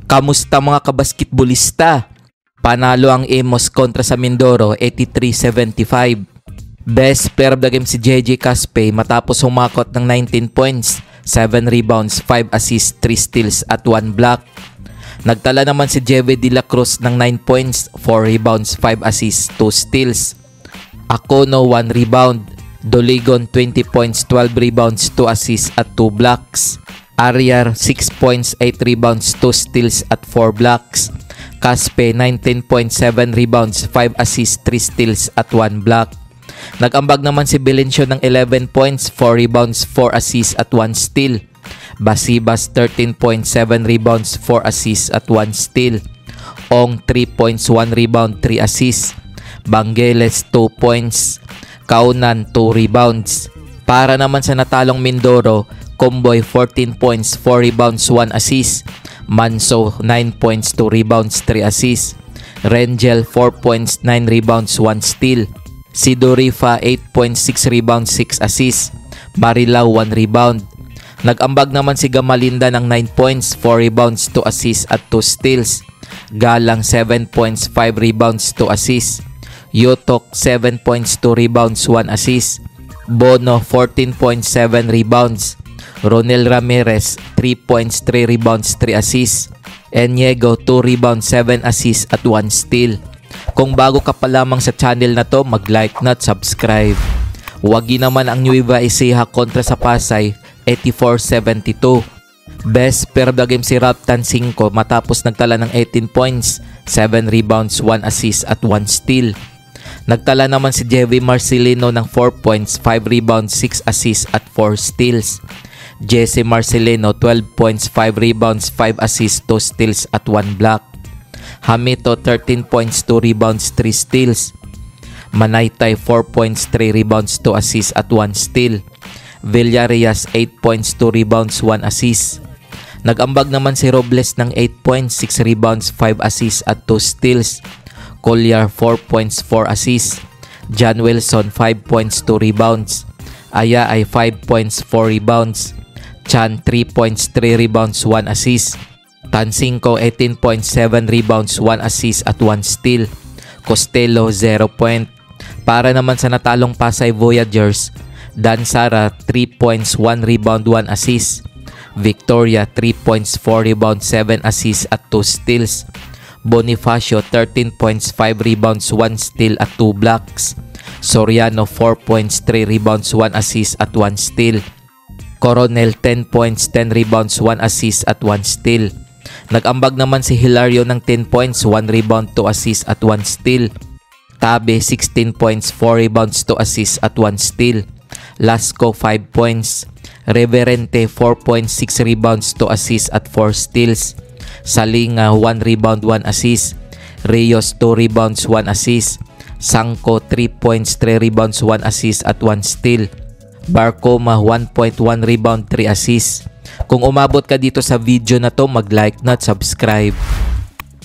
Kamusta mga kabasketbolista? Panalo ang Imos kontra sa Mindoro 83-75. Best player of the game si JJ Caspe matapos humakot ng 19 points, 7 rebounds, 5 assists, 3 steals at 1 block. Nagtala naman si Jeve De La Cruz ng 9 points, 4 rebounds, 5 assists, 2 steals. Acono 1 rebound. Doligon 20 points, 12 rebounds, 2 assists at 2 blocks. Ariar 6 points, 8 rebounds, 2 steals at 4 blocks. Caspe 19.7 rebounds, 5 assists, 3 steals at 1 block. Nag-ambag naman si Belencio ng 11 points, 4 rebounds, 4 assists at 1 steal. Basibas 13.7 rebounds, 4 assists at 1 steal. Ong 3 points, 1 rebound, 3 assists. Bangeles 2 points. Kaunan 2 rebounds. Para naman sa natalong Mindoro, Comboy 14 points, 4 rebounds, 1 assist. Manso 9 points, 2 rebounds, 3 assists. Rengel 4 points, 9 rebounds, 1 steal. Sidorifa 8 points, 6 rebounds, 6 assists. Marilao 1 rebound. Nag-ambag naman si Gamalinda ng 9 points, 4 rebounds, 2 assists at 2 steals. Galang 7 points, 5 rebounds, 2 assists. Yotok 7 points, 2 rebounds, 1 assist. Bono 14 points, 7 rebounds. Ronel Ramirez 3 points, 3 rebounds, 3 assists. Enyego 2 rebounds, 7 assists at 1 steal. Kung bago ka pa lamang sa channel na to, mag-like na at subscribe. Wagi naman ang Nueva Ecija kontra sa Pasay 84-72. Best player of the game si Raptan 5 matapos nagtala ng 18 points, 7 rebounds, 1 assist at 1 steal. Nagtala naman si Jevy Marcelino ng 4 points, 5 rebounds, 6 assists at 4 steals. Jesse Marcelino 12 points, 5 rebounds, 5 assists, 2 steals at 1 block. Hamito 13 points, 2 rebounds, 3 steals. Manaytay 4 points, 3 rebounds, 2 assists at 1 steal. Villarias 8 points, 2 rebounds, 1 assist. Nag-ambag naman si Robles ng 8 points, 6 rebounds, 5 assists at 2 steals. Collier 4 points, 4 assists. John Wilson 5 points, 2 rebounds. Aya ay 5 points, 4 rebounds. Chan 3 points, 3 rebounds, 1 assist. Tansinko 18 points, 7 rebounds, 1 assist at 1 steal. Costello 0 point. Para naman sa natalong Pasay Voyagers, Dan Sara 3 points, 1 rebound, 1 assist. Victoria 3 points, 4 rebounds, 7 assists at 2 steals. Bonifacio 13 points, 5 rebounds, 1 steal at 2 blocks. Soriano 4 points, 3 rebounds, 1 assist at 1 steal. Coronel 10 points, 10 rebounds, 1 assist at 1 steal. Nag-ambag naman si Hilario ng 10 points, 1 rebound, 2 assists at 1 steal. Tabe 16 points, 4 rebounds, 2 assists at 1 steal. Lasco 5 points. Reverente 4 points, 6 rebounds, 2 assists at 4 steals. Salinga 1 rebound, 1 assist. Rios 2 rebounds, 1 assist. Sangko 3 points, 3 rebounds, 1 assist at 1 steal. Barcoma 1 point, 1 rebound, 3 assists. Kung umabot ka dito sa video na to, mag-like na at subscribe.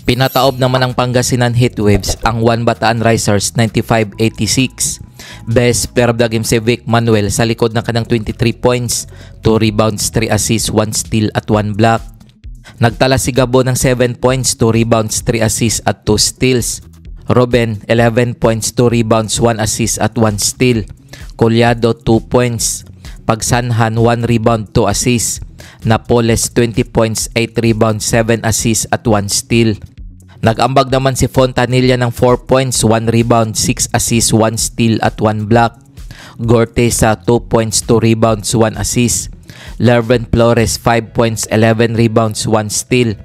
Pinataob naman ng Pangasinan Heatwaves ang 1 Bataan Risers 95-86. Best player of the game si Vic Manuel sa likod ng kanang 23 points, 2 rebounds, 3 assists, 1 steal at 1 block. Nagtala si Gabo ng 7 points, 2 rebounds, 3 assists at 2 steals. Ruben 11 points, 2 rebounds, 1 assist at 1 steal. Collado 2 points. Pagsanhan 1 rebound, 2 assists. Napoles 20 points, 8 rebounds, 7 assists at 1 steal. Nag-ambag naman si Fontanilla ng 4 points, 1 rebound, 6 assists, 1 steal at 1 block. Gortesa 2 points, 2 rebounds, 1 assist. Lervin Flores 5 points, 11 rebounds, 1 steal.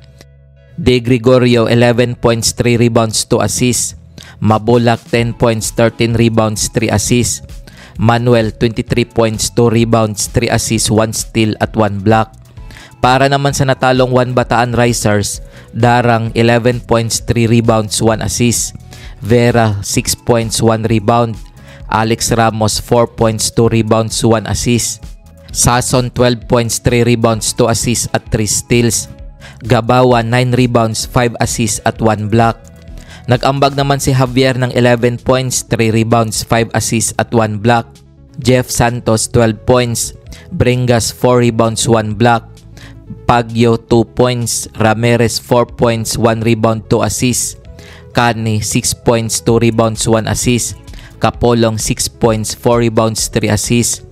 De Gregorio 11 points, 3 rebounds, 2 assists. Mabulak 10 points, 13 rebounds, 3 assists. Manuel 23 points, 2 rebounds, 3 assists, 1 steal at 1 block. Para naman sa natalong 1 Bataan Risers, Darang 11 points, 3 rebounds, 1 assist. Vera 6 points, 1 rebound. Alex Ramos 4 points, 2 rebounds, 1 assist. Sason 12 points, 3 rebounds, 2 assists at 3 steals. Gabawa 9 rebounds, 5 assists at 1 block. Nag-ambag naman si Javier ng 11 points, 3 rebounds, 5 assists at 1 block. Jeff Santos 12 points, Bringas 4 rebounds 1 block. Baguio 2 points. Ramirez 4 points 1 rebound 2 assists. Cani 6 points 2 rebounds 1 assist. Kapolong 6 points 4 rebounds 3 assists.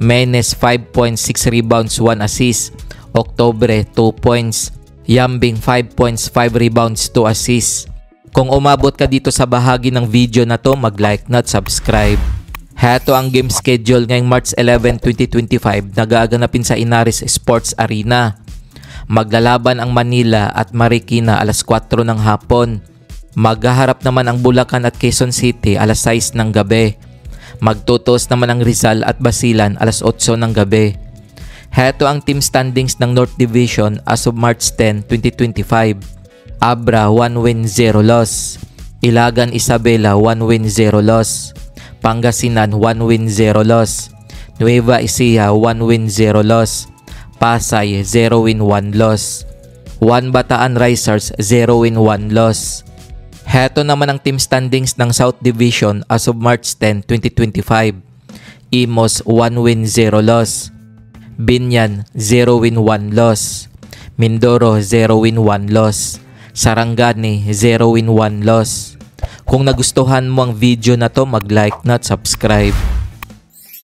Menes 5 points 6 rebounds 1 assist. Octobre 2 points. Yambing 5 points 5 rebounds 2 assists. Kung umabot ka dito sa bahagi ng video na to, mag-like na at subscribe. Heto ang game schedule ngayong March 11, 2025 na gaganapin sa Inaris Sports Arena. Maglalaban ang Manila at Marikina alas 4 ng hapon. Maghaharap naman ang Bulacan at Quezon City alas 6 ng gabi. Magtutos naman ang Rizal at Basilan alas 8 ng gabi. Heto ang team standings ng North Division as of March 10, 2025. Abra 1 win 0 loss. Ilagan Isabela 1 win 0 loss. Pangasinan 1 win 0 loss. Nueva Ecija 1 win 0 loss. Pasay 0 win 1 loss. 1 Bataan Risers 0 win 1 loss. Heto naman ang team standings ng South Division as of March 10, 2025. Imos 1 win 0 loss. Binyan 0 win 1 loss. Mindoro 0 win 1 loss. Sarangani 0 win 1 loss. Kung nagustuhan mo ang video na to, mag-like na at subscribe.